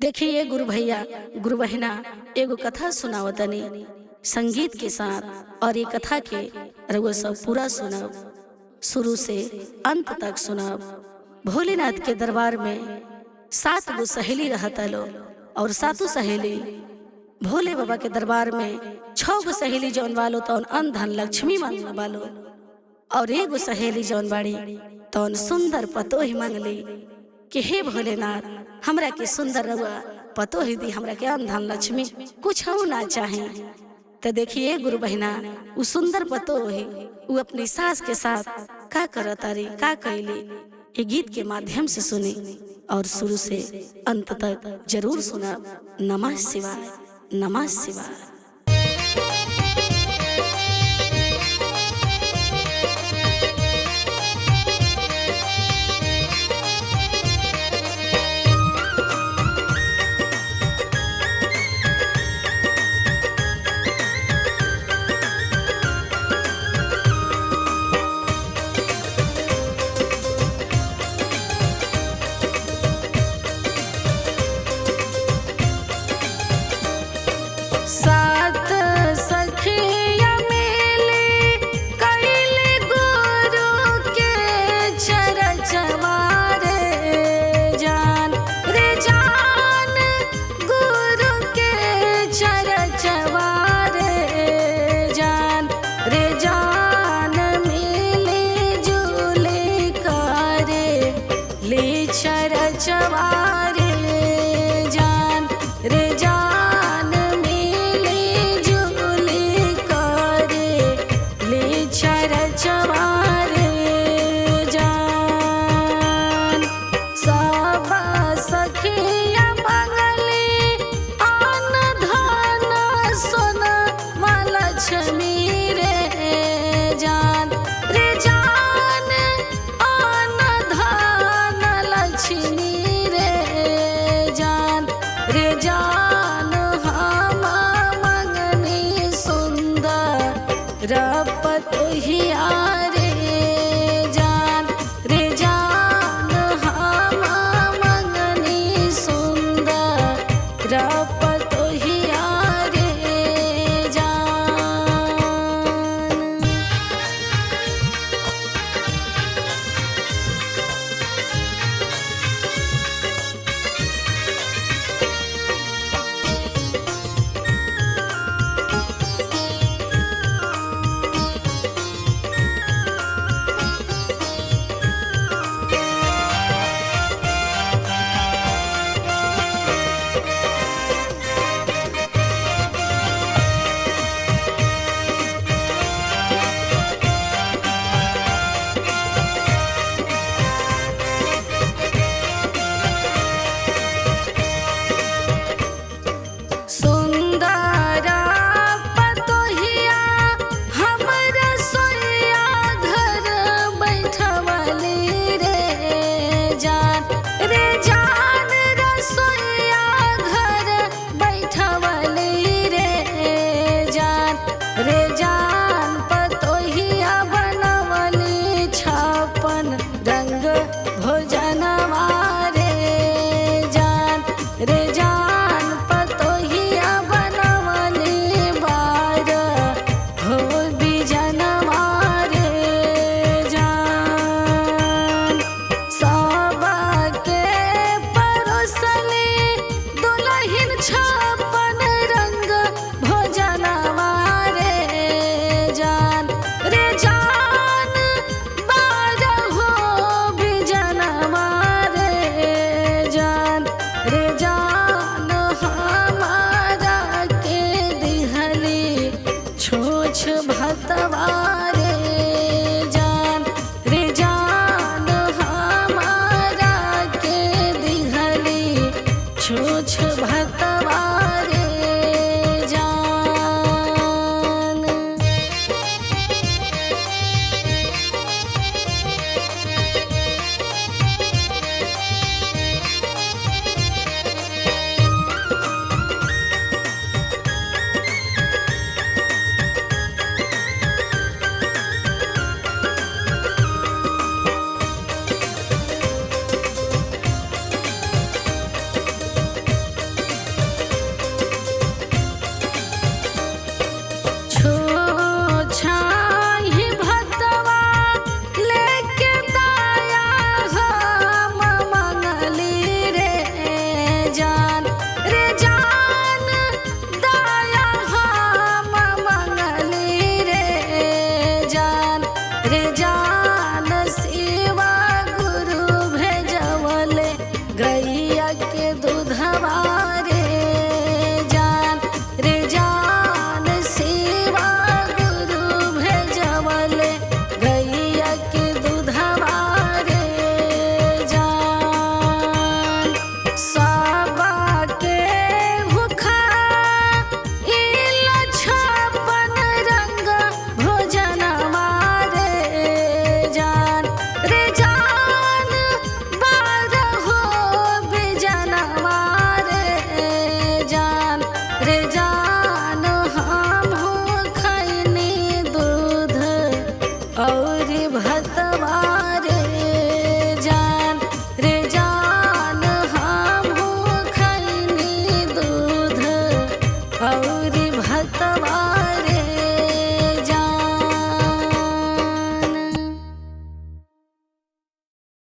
देखिए गुरु भैया गुरु बहना एगो कथा सुनावतनी संगीत के साथ। और ये कथा के रउआ सब पूरा सुनब, शुरू से अंत तक सुनब। भोलेनाथ के दरबार में 7 गो सहेली रहता लो, और 7 सहेली भोले बाबा के दरबार में 6 गो सहेली जौन वालो तौन अन्न धन लक्ष्मी मांगने वालो, और एगो सहेली जौन बाड़ी तौन सुंदर पतोही मांगली कि हे भोलेनाथ हमरा के सुंदर रउआ पतोही दी, हमरा के अन्न धन लक्ष्मी कुछ हो ना चाहे। तो देखिए गुरु बहना उ सुंदर पतोही उ अपनी सास के साथ का करतारी का कैली, ये गीत के माध्यम से सुनी और शुरू से अंत तक जरूर सुना। नमः शिवाय, नमः शिवाय। छूछ भतवा